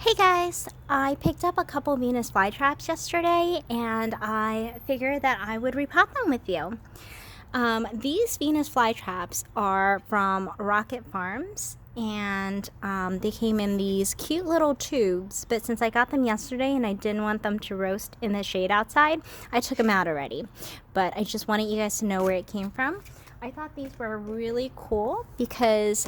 Hey guys, I picked up a couple Venus flytraps yesterday and I figured that I would repot them with you. These Venus flytraps are from Rocket Farms and they came in these cute little tubes, but since I got them yesterday and I didn't want them to roast in the shade outside, I took them out already. But I just wanted you guys to know where it came from. I thought these were really cool because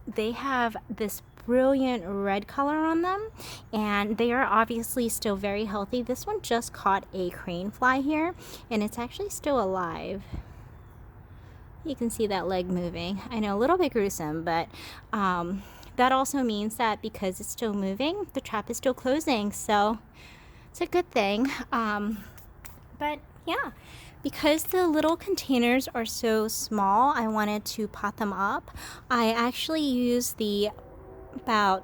they have this brilliant red color on them and they are obviously still very healthy. This one just caught a crane fly here and it's actually still alive. You can see that leg moving. I know, a little bit gruesome, but that also means that because it's still moving, the trap is still closing, so it's a good thing. But yeah, because the little containers are so small, I wanted to pot them up. I actually use I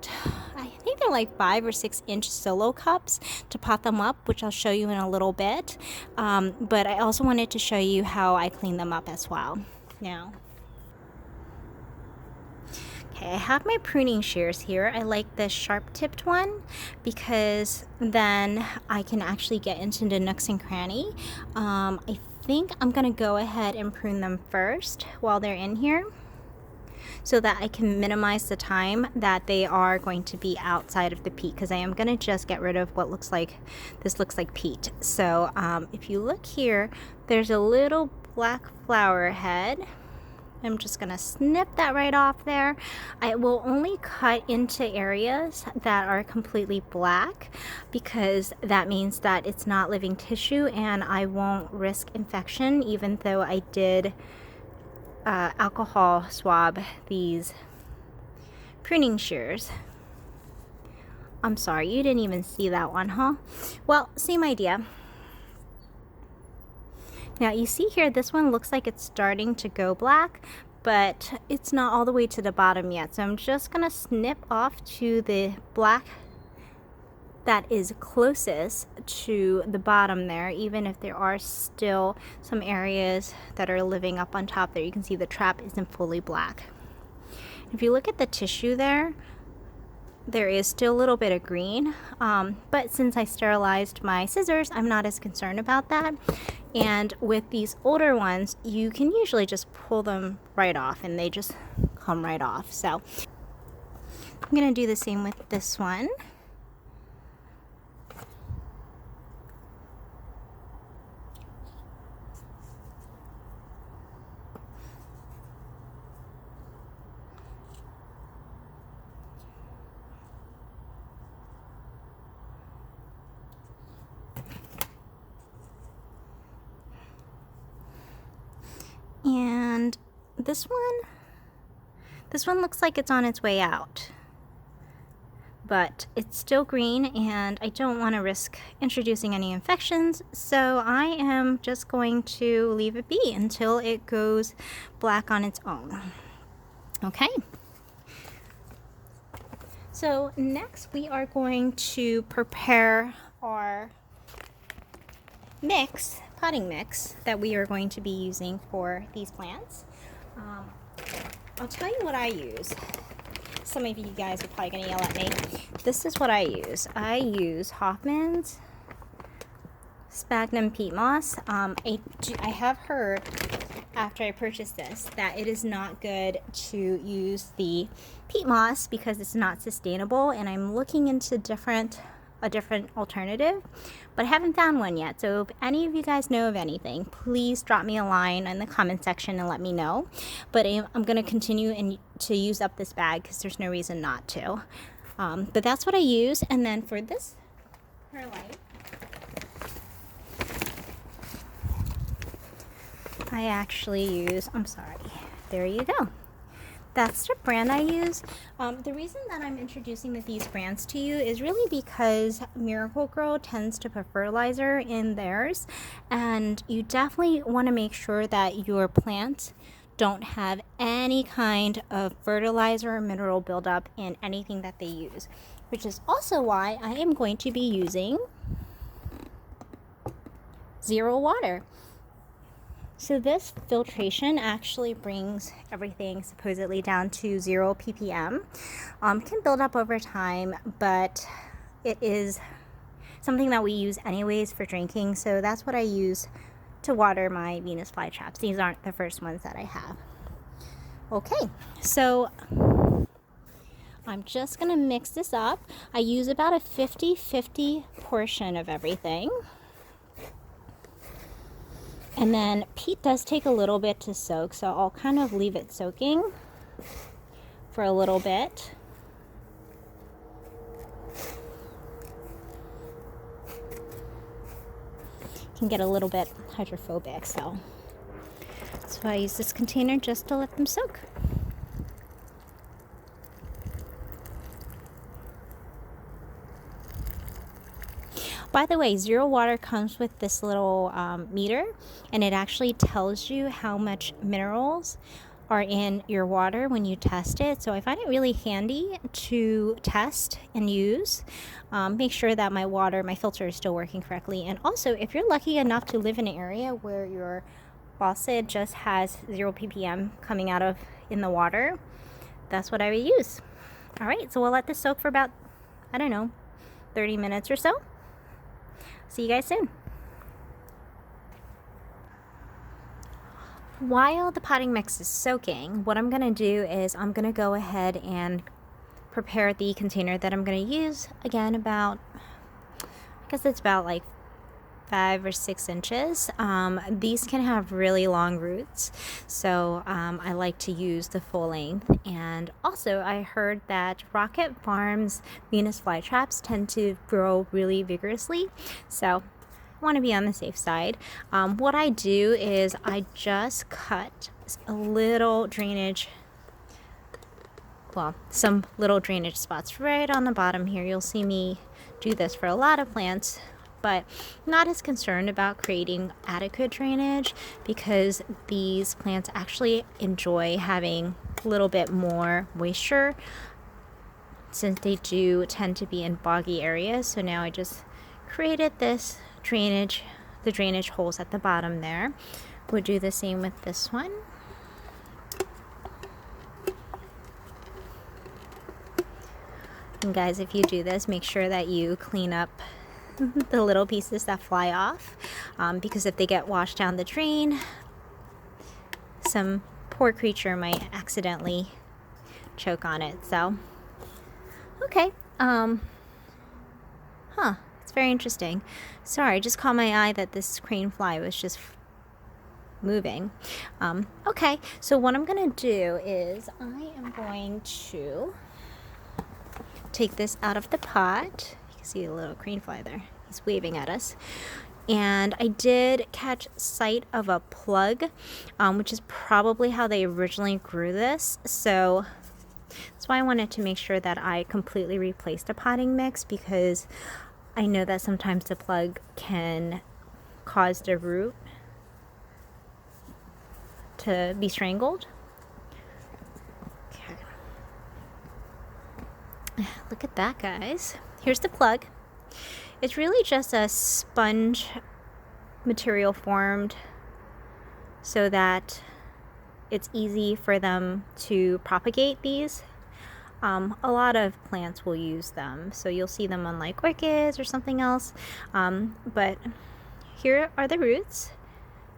think they're like 5 or 6 inch solo cups to pot them up, which I'll show you in a little bit. But I also wanted to show you how I clean them up as well. Now, okay, I have my pruning shears here. I like the sharp tipped one because then I can actually get into the nooks and cranny. I think I'm gonna go ahead and prune them first while they're in here, so that I can minimize the time that they are going to be outside of the peat, because I am going to just get rid of what looks like peat. So if you look here, there's a little black flower head. I'm just going to snip that right off there. I will only cut into areas that are completely black because that means that it's not living tissue and I won't risk infection, even though I did alcohol swab these pruning shears. I'm sorry, you didn't even see that one, huh? Well, same idea. Now you see here, this one looks like it's starting to go black, but it's not all the way to the bottom yet. So I'm just gonna snip off to the black that is closest to the bottom there, even if there are still some areas that are living up on top there. You can see the trap isn't fully black. If you look at the tissue there is still a little bit of green, but since I sterilized my scissors, I'm not as concerned about that. And with these older ones, you can usually just pull them right off and they just come right off. So I'm gonna do the same with this one. And this one looks like it's on its way out, but it's still green and I don't want to risk introducing any infections, so I am just going to leave it be until it goes black on its own. Okay, so next we are going to prepare our potting mix that we are going to be using for these plants. I'll tell you what I use. Some of you guys are probably gonna yell at me. This is what I use. I use Hoffman's Sphagnum peat moss. I have heard after I purchased this that it is not good to use the peat moss because it's not sustainable, and I'm looking into a different alternative, but I haven't found one yet. So if any of you guys know of anything, please drop me a line in the comment section and let me know. But I'm going to continue to use up this bag because there's no reason not to. But that's what I use. And then for this perlite, I actually use, there you go. That's the brand I use. The reason that I'm introducing these brands to you is really because Miracle-Gro tends to put fertilizer in theirs, and you definitely want to make sure that your plants don't have any kind of fertilizer or mineral buildup in anything that they use, which is also why I am going to be using zero water. So this filtration actually brings everything supposedly down to 0 ppm. It can build up over time, but it is something that we use anyways for drinking, so that's what I use to water my Venus flytraps. These aren't the first ones that I have. Okay, so I'm just gonna mix this up. I use about a 50-50 portion of everything. And then peat does take a little bit to soak, so I'll kind of leave it soaking for a little bit. It can get a little bit hydrophobic, so that's why I use this container, just to let them soak. By the way, Zero Water comes with this little meter, and it actually tells you how much minerals are in your water when you test it. So I find it really handy to test and use. Make sure that my filter is still working correctly. And also, if you're lucky enough to live in an area where your faucet just has 0 ppm coming out of in the water, that's what I would use. All right, so we'll let this soak for about, I don't know, 30 minutes or so. See you guys soon. While the potting mix is soaking, what I'm gonna do is I'm gonna go ahead and prepare the container that I'm gonna use. Again, about, I guess it's about like 5 or 6 inches. These can have really long roots, so I like to use the full length. And also, I heard that Rocket Farms Venus flytraps tend to grow really vigorously, so I want to be on the safe side. What I do is I just cut a little drainage, well, some little drainage spots right on the bottom here. You'll see me do this for a lot of plants, but not as concerned about creating adequate drainage, because these plants actually enjoy having a little bit more moisture, since they do tend to be in boggy areas. So now I just created this drainage, the drainage holes at the bottom there. We'll do the same with this one. And guys, if you do this, make sure that you clean up the little pieces that fly off, because if they get washed down the drain, some poor creature might accidentally choke on it. So okay, it's very interesting. Sorry, just caught my eye that this crane fly was just moving. Okay, so what I'm gonna do is I am going to take this out of the pot. See a little crane fly there. He's waving at us. And I did catch sight of a plug, which is probably how they originally grew this. So that's why I wanted to make sure that I completely replaced the potting mix, because I know that sometimes the plug can cause the root to be strangled. Okay. Look at that, guys. Here's the plug. It's really just a sponge material formed so that it's easy for them to propagate these. A lot of plants will use them, so you'll see them on like orchids or something else. But here are the roots.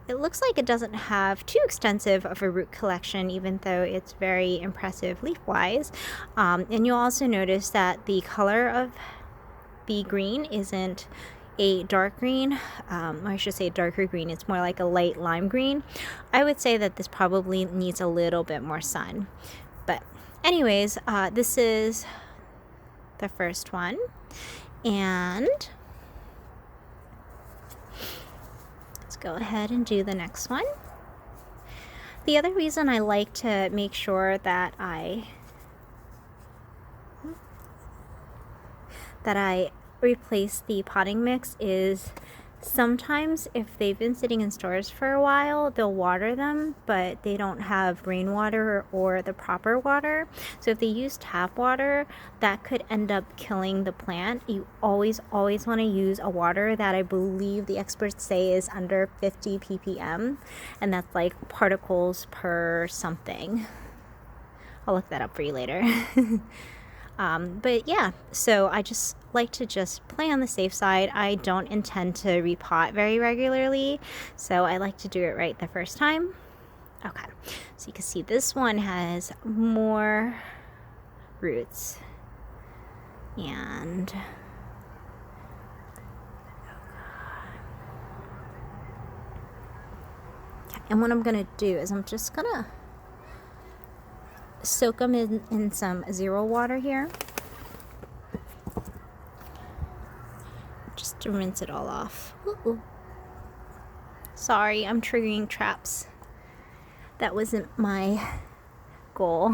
It looks like it doesn't have too extensive of a root collection, even though it's very impressive leaf-wise. And you'll also notice that the color of the green isn't a dark green, or I should say darker green. It's more like a light lime green. I would say that this probably needs a little bit more sun. But anyways, this is the first one. And let's go ahead and do the next one. The other reason I like to make sure that I replace the potting mix is Sometimes if they've been sitting in stores for a while, they'll water them, but they don't have rainwater or the proper water. So if they use tap water, that could end up killing the plant. You always want to use a water that I believe the experts say is under 50 ppm, and that's like particles per something. I'll look that up for you later. But yeah, so I just like to just play on the safe side. I don't intend to repot very regularly, so I like to do it right the first time. Okay, so you can see this one has more roots. And what I'm gonna do is I'm just gonna soak them in some zero water here, just to rinse it all off. Ooh. Sorry, I'm triggering traps. That wasn't my goal.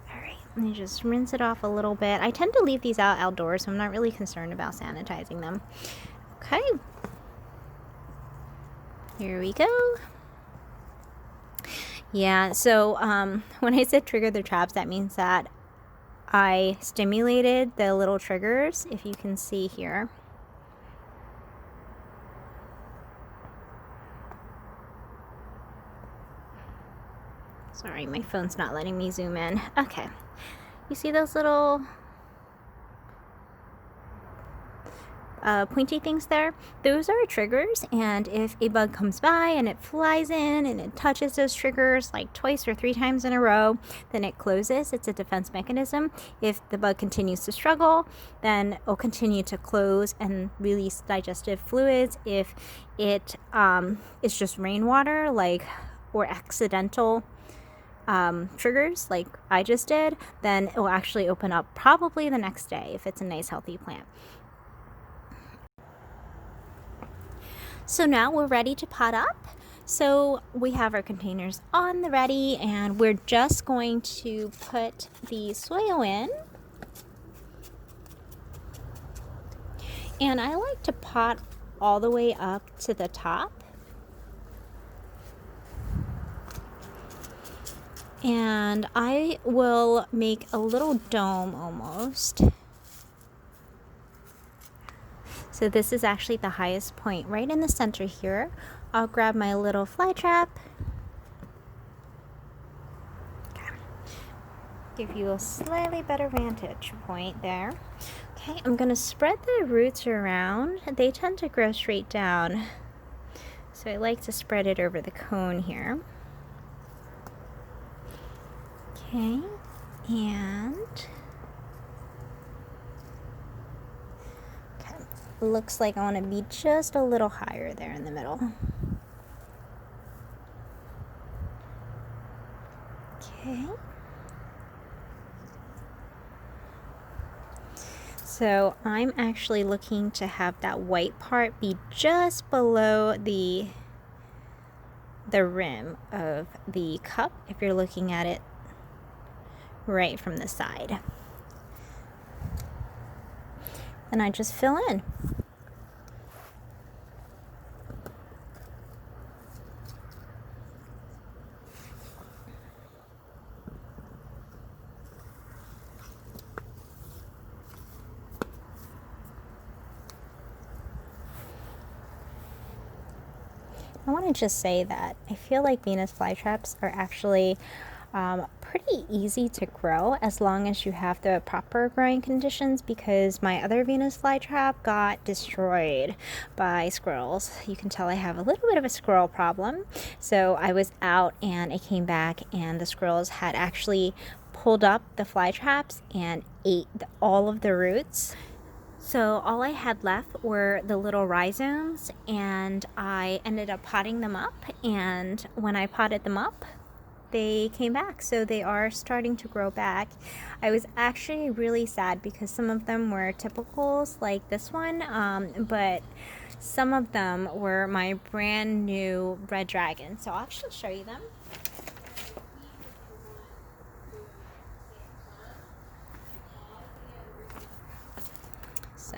Alright, let me just rinse it off a little bit. I tend to leave these out outdoors, so I'm not really concerned about sanitizing them. Okay, here we go. Yeah, so when I said trigger the traps, that means that I stimulated the little triggers, if you can see here. Sorry, my phone's not letting me zoom in. Okay, you see those little pointy things there? Those are triggers, and if a bug comes by and it flies in and it touches those triggers like twice or 3 times in a row, then it closes. It's a defense mechanism. If the bug continues to struggle, then it'll continue to close and release digestive fluids. If it is just rainwater, like, or accidental triggers like I just did, then it will actually open up probably the next day if it's a nice healthy plant. So now we're ready to pot up. So we have our containers on the ready, and we're just going to put the soil in. And I like to pot all the way up to the top. And I will make a little dome almost. So this is actually the highest point right in the center here. I'll grab my little fly trap. Okay. Give you a slightly better vantage point there. Okay, I'm gonna spread the roots around. They tend to grow straight down, so I like to spread it over the cone here. Okay, and looks like I want to be just a little higher there in the middle. Okay. So I'm actually looking to have that white part be just below the rim of the cup if you're looking at it right from the side. And I just fill in. I want to just say that I feel like Venus flytraps are actually pretty easy to grow as long as you have the proper growing conditions, because my other Venus flytrap got destroyed by squirrels. You can tell I have a little bit of a squirrel problem. So I was out and I came back and the squirrels had actually pulled up the flytraps and ate all of the roots. So all I had left were the little rhizomes, and I ended up potting them up, and when I potted them up, they came back. So they are starting to grow back. I was actually really sad because some of them were typicals like this one, but some of them were my brand new red dragon. So I'll actually show you them. So,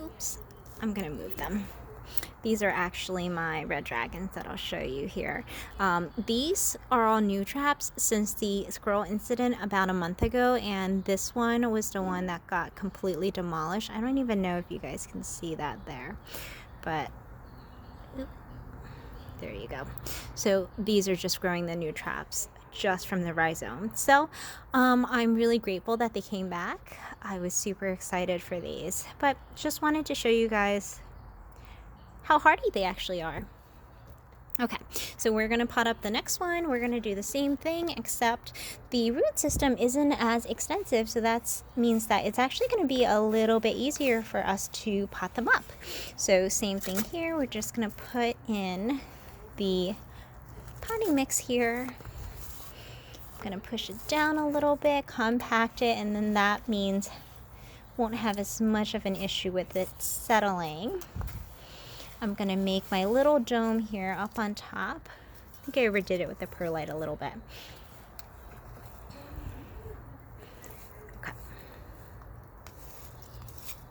oops, I'm gonna move them. These are actually my red dragons that I'll show you here. These are all new traps since the squirrel incident about a month ago, and this one was the one that got completely demolished. I don't even know if you guys can see that there, but there you go. So these are just growing the new traps just from the rhizome. So I'm really grateful that they came back. I was super excited for these, but just wanted to show you guys how hardy they actually are. Okay, so we're gonna pot up the next one. We're gonna do the same thing, except the root system isn't as extensive, so that means that it's actually gonna be a little bit easier for us to pot them up. So same thing here, we're just gonna put in the potting mix here. I'm gonna push it down a little bit, compact it, and then that means won't have as much of an issue with it settling. I'm gonna make my little dome here up on top. I think I overdid it with the perlite a little bit.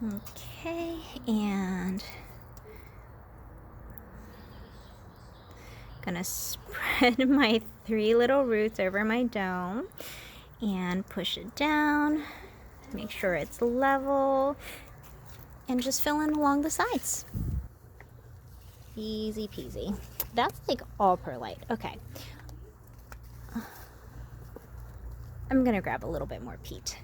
Okay, and gonna spread my 3 little roots over my dome and push it down. Make sure it's level and just fill in along the sides. Easy peasy. That's like all perlite. Okay. I'm gonna grab a little bit more peat.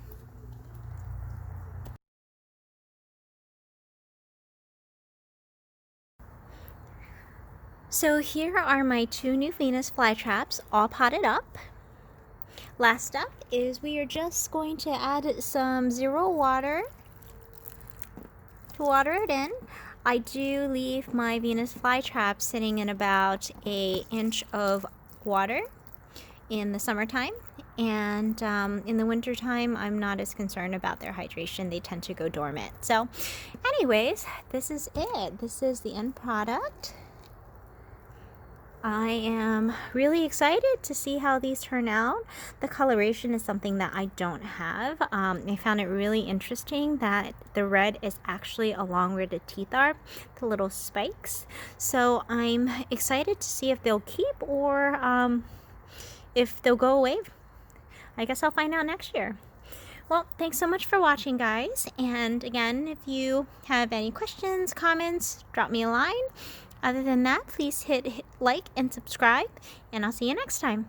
So here are my 2 new Venus flytraps all potted up. Last step is we are just going to add some 0 water to water it in. I do leave my Venus flytrap sitting in about an inch of water in the summertime, and in the wintertime I'm not as concerned about their hydration. They tend to go dormant. So anyways, this is it. This is the end product. I am really excited to see how these turn out. The coloration is something that I don't have. I found it really interesting that the red is actually along where the teeth are, the little spikes. So I'm excited to see if they'll keep or if they'll go away. I guess I'll find out next year. Well, thanks so much for watching, guys. And again, if you have any questions, comments, drop me a line. Other than that, please hit like and subscribe, and I'll see you next time.